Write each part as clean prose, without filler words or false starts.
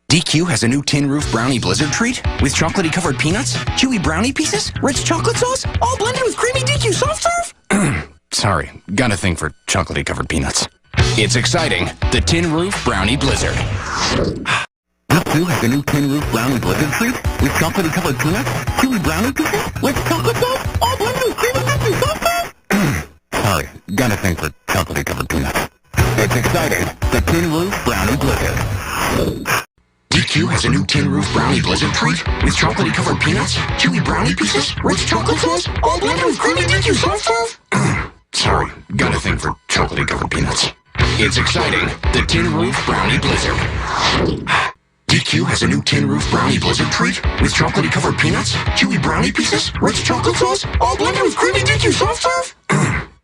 DQ has a new Tin Roof Brownie Blizzard treat with chocolatey-covered peanuts, chewy brownie pieces, rich chocolate sauce, all blended with creamy DQ soft serve. Sorry, got a thing for chocolatey-covered peanuts. It's exciting, the Tin Roof Brownie Blizzard. DQ has a new Tin Roof Brownie Blizzard treat with chocolatey-covered peanuts, chewy brownie pieces, rich chocolate sauce, all blended with creamy DQ soft serve. Sorry, got a thing for chocolatey-covered peanuts. It's exciting, the Tin Roof Brownie Blizzard. DQ has a new Tin Roof Brownie Blizzard treat with chocolatey-covered peanuts, chewy brownie pieces, rich chocolate sauce, all blended with creamy DQ soft serve. Sorry, got a thing for chocolatey-covered peanuts. It's exciting, the Tin Roof Brownie Blizzard. DQ has a new Tin Roof Brownie Blizzard treat with chocolatey-covered peanuts, chewy brownie pieces, rich chocolate sauce, all blended with creamy DQ soft serve.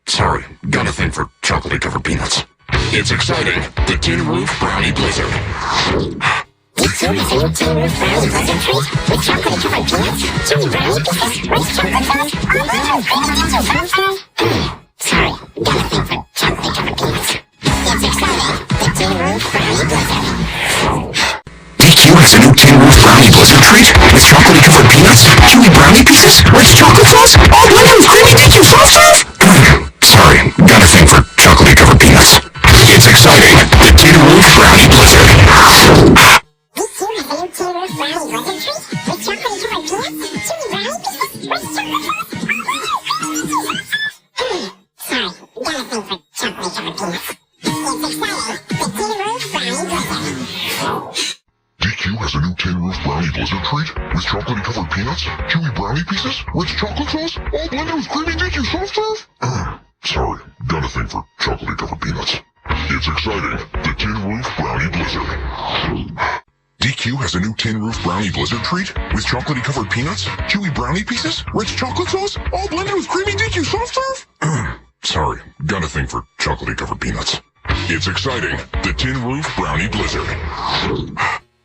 Sorry, got a thing for chocolatey-covered peanuts. It's exciting, the Tin Roof Brownie Blizzard. DQ has a new Tin Roof Brownie Blizzard treat with chocolate-covered peanuts, chewy brownie pieces, rich chocolate sauce, all blended with creamy DQ soft serve. Sorry, got a thing for chocolate-covered peanuts. It's exciting, the Tin Roof Brownie Blizzard. DQ has a new Tin Roof Brownie Blizzard treat with chocolatey-covered peanuts, chewy brownie pieces, rich chocolate sauce, all blended with creamy DQ soft serve. Sorry, got a thing for chocolatey-covered peanuts. It's exciting, the Tin Roof Brownie Blizzard. DQ has a new Tin Roof Brownie Blizzard treat with chocolate-covered peanuts, chewy brownie pieces, rich chocolate sauce, all blended with creamy DQ soft serve. Sorry, got a thing for chocolate-covered peanuts. It's exciting, the Tin Roof Brownie Blizzard. DQ has a new Tin Roof Brownie Blizzard treat with chocolatey-covered peanuts, chewy brownie pieces, rich chocolate sauce, all blended with creamy DQ soft serve. Sorry, got a thing for chocolatey-covered peanuts. It's exciting, the Tin Roof Brownie Blizzard.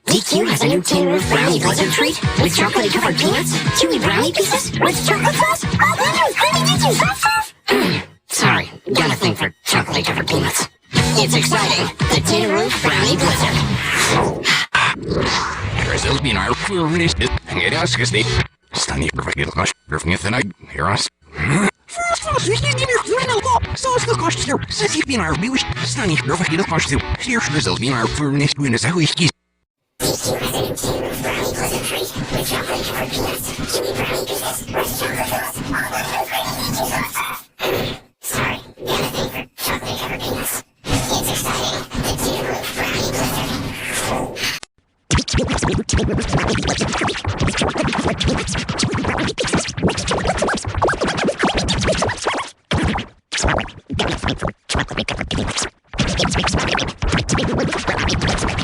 DQ has a new Tin Roof Brownie Blizzard treat with chocolatey-covered peanuts, chewy brownie pieces, rich chocolate sauce, all blended with creamy DQ soft serve. Sorry, got a thing for chocolatey-covered peanuts. It's exciting, the Tin Roof Brownie Blizzard. DQ has a new Tin Roof Brownie Blizzard treat with chocolate-covered peanuts, chewy brownie pieces, rich chocolate sauce, all blended with creamy DQ soft serve. Sorry, got a thing for chocolatey-covered peanuts. It's exciting, the Tin Roof Brownie Blizzard.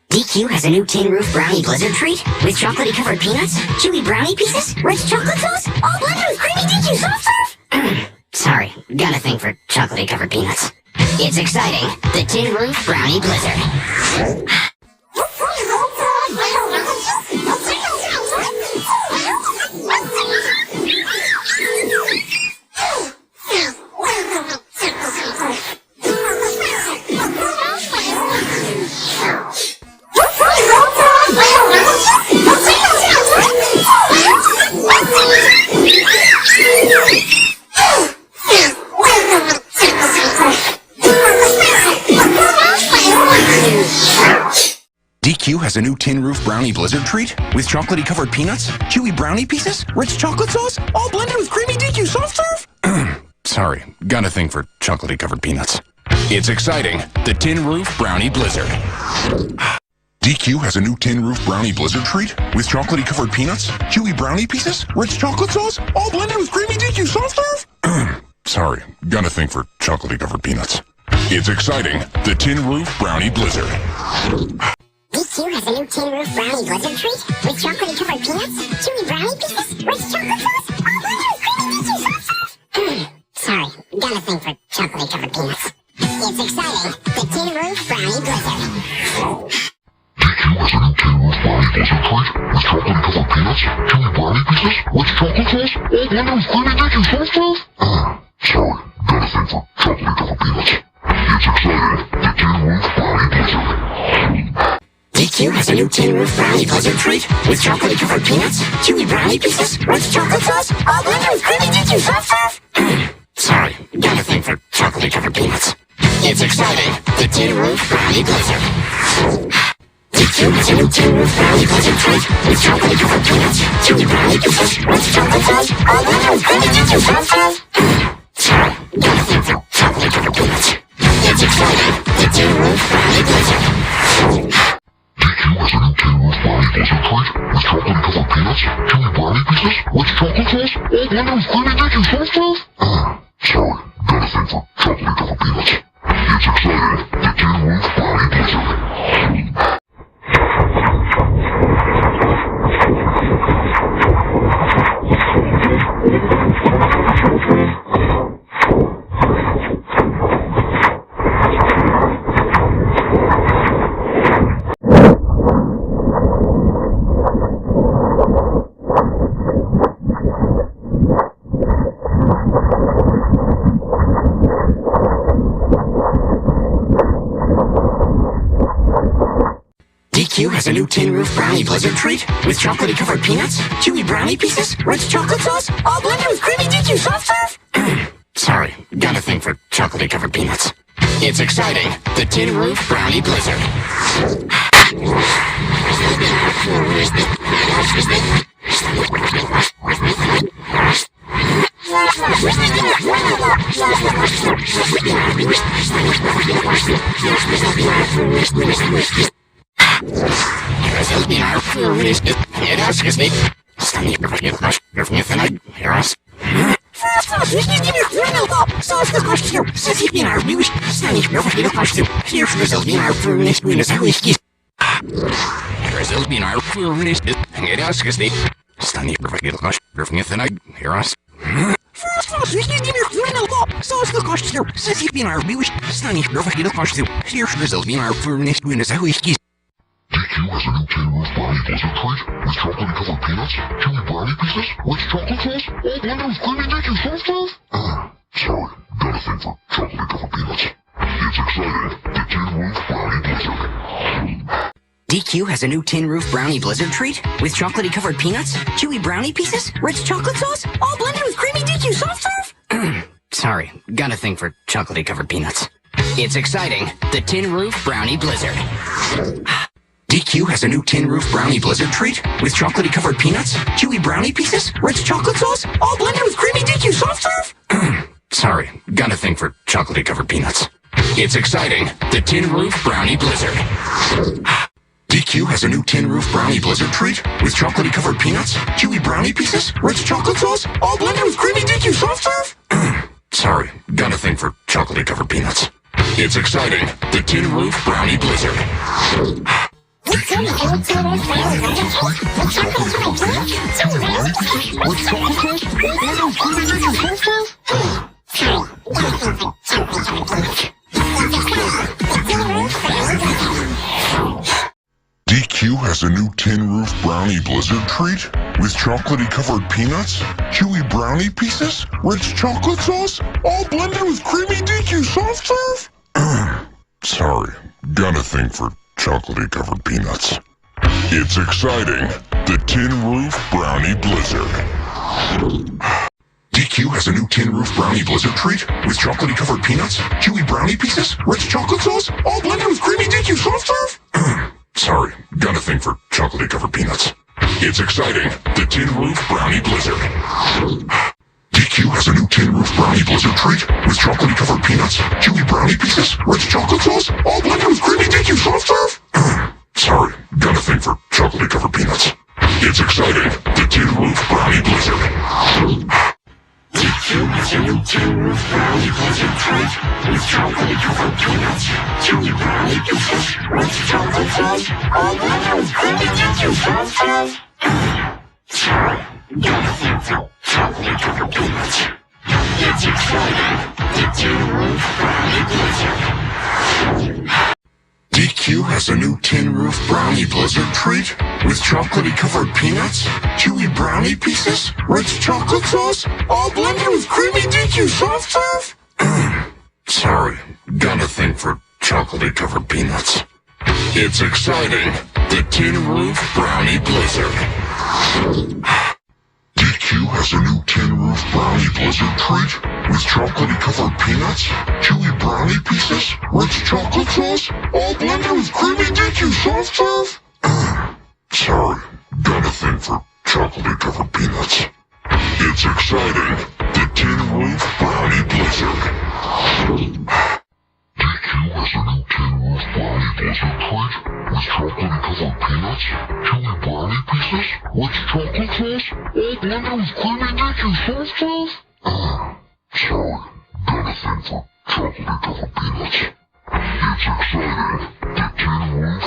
DQ has a new Tin Roof Brownie Blizzard treat with chocolate-covered peanuts, chewy brownie pieces, rich chocolate sauce, all blended with creamy DQ soft serve. Sorry, got a thing for chocolate-covered peanuts. It's exciting, the Tin Roof Brownie Blizzard. DQ has a new Tin Roof Brownie Blizzard treat with chocolatey-covered peanuts, chewy brownie pieces, rich chocolate sauce, all blended with creamy DQ soft serve. Sorry, got a thing for chocolatey-covered peanuts. It's exciting, the Tin Roof Brownie Blizzard. DQ has a new Tin Roof Brownie Blizzard treat with chocolatey-covered peanuts, chewy brownie pieces, rich chocolate sauce, all blended with creamy DQ soft serve. Sorry, got a thing for chocolatey-covered peanuts. It's exciting, the Tin Roof Brownie Blizzard. DQ has a new Tin Roof Brownie Blizzard treat with chocolatey-covered peanuts, chewy brownie pieces, rich chocolate sauce, all blended with creamy DQ soft serve. Sorry, got a thing for chocolatey-covered peanuts. It's exciting, the Tin Roof Brownie Blizzard. DQ has a new Tin Roof Brownie Blizzard treat with chocolate-covered peanuts, chewy brownie pieces, rich chocolate sauce, all blended with creamy DQ soft serve. Sorry, got a thing for chocolate-covered peanuts. It's exciting, the Tin Roof Brownie Blizzard. DQ has a new Tin Roof Brownie Blizzard treat with chocolatey-covered peanuts, chewy brownie pieces, rich chocolate sauce, all blended with creamy DQ soft serve. Sorry, got a thing for chocolatey-covered peanuts. It's exciting, the Tin Roof Brownie Blizzard. DQ has a new tin roof brownie blizzard treat with chocolatey covered peanuts, chewy brownie pieces, rich chocolate sauce, all blended with creamy DQ soft serve. Sorry, got a thing for chocolatey covered peanuts. It's exciting, the tin roof brownie blizzard. DQ has a new tin roof brownie blizzard treat with chocolatey covered peanuts, chewy brownie pieces, rich chocolate sauce, all blended with creamy DQ soft serve. Sorry, got a thing for chocolatey covered peanuts. It's exciting, the tin roof brownie blizzard. DQ has a new tin roof brownie blizzard treat with chocolate covered peanuts, chewy brownie pieces, rich chocolate sauce, all blended with creamy DQ soft serve. Sorry, got a thing for chocolate covered peanuts. It's exciting, the tin roof brownie blizzard. DQ has a new tin roof brownie blizzard treat with chocolatey covered peanuts, chewy brownie pieces, rich chocolate sauce, all blended with creamy DQ soft serve. Sorry, got a thing for chocolatey covered peanuts. It's exciting, the tin roof brownie blizzard. DQ has a new tin roof brownie blizzard treat with chocolate covered peanuts, chewy brownie pieces, rich chocolate sauce, all blended with creamy DQ soft serve. Sorry, got a thing for chocolate covered peanuts. It's exciting, the tin roof brownie blizzard. DQ has a new tin roof brownie blizzard treat with chocolatey covered peanuts, chewy brownie pieces, rich chocolate sauce, all blended with creamy DQ soft serve. Sorry, got a thing for chocolatey covered peanuts. It's exciting, the tin roof brownie blizzard. DQ has a new tin roof brownie blizzard treat with chocolatey covered peanuts, chewy brownie pieces, rich chocolate sauce, all blended with creamy DQ soft serve. Sorry, got a thing for chocolatey covered peanuts. It's exciting, the tin roof brownie blizzard. DQ has a new tin roof brownie blizzard treat with chocolatey covered peanuts, chewy brownie pieces, rich chocolate sauce, all blended with creamy DQ soft serve. Sorry, got a thing for chocolatey covered peanuts. It's exciting, the tin roof brownie blizzard. DQ has a new tin roof brownie blizzard treat with chocolate covered peanuts, chewy brownie pieces, rich chocolate sauce, all blended with creamy DQ soft serve. Sorry, got a thing for chocolate covered peanuts. It's exciting, the tin roof brownie blizzard. DQ has a new tin roof brownie blizzard treat with chocolatey covered peanuts, chewy brownie pieces, rich chocolate sauce, all blended with creamy DQ soft serve. Sorry, got a thing for chocolatey covered peanuts. It's exciting, the tin roof brownie blizzard. DQ has a new tin roof brownie blizzard treat with chocolatey covered peanuts, chewy brownie pieces, rich chocolate sauce, all blended with creamy DQ soft serve. Sorry, got a thing for chocolatey covered peanuts. It's exciting, the tin roof brownie blizzard. DQ has a new tin roof brownie blizzard treat with chocolatey covered peanuts, chewy brownie pieces, rich chocolate sauce, all blended with creamy DQ soft serve. Sorry, got a thing for chocolatey covered peanuts. It's exciting, the tin roof brownie blizzard. DQ has a new tin roof brownie blizzard treat with chocolatey covered peanuts, chewy brownie pieces, rich chocolate sauce, all blended with creamy DQ soft serve. Sorry, got a thing for chocolatey covered peanuts. It's exciting, the tin roof brownie blizzard. DQ has a new tin roof brownie blizzard treat with chocolatey covered peanuts, chewy brownie pieces, rich chocolate sauce, all blended with creamy DQ soft serve. Sorry, got a thing for chocolatey covered peanuts. It's exciting, the Tin Roof Brownie Blizzard. DQ has a new Tin Roof Brownie Blizzard treat with chocolatey covered peanuts, chewy brownie pieces, rich chocolate sauce, all blended with creamy DQ soft serve. Sorry, got a thing for chocolatey covered peanuts. It's exciting, the Tin Roof Brownie Blizzard. DQ has a new Tin Roof Brownie Blizzard treat with chocolatey covered peanuts, chewy brownie pieces, rich chocolate sauce, all blended with creamy DQ soft serve. Sorry, got a thing for chocolatey covered peanuts. It's exciting, the Tin Roof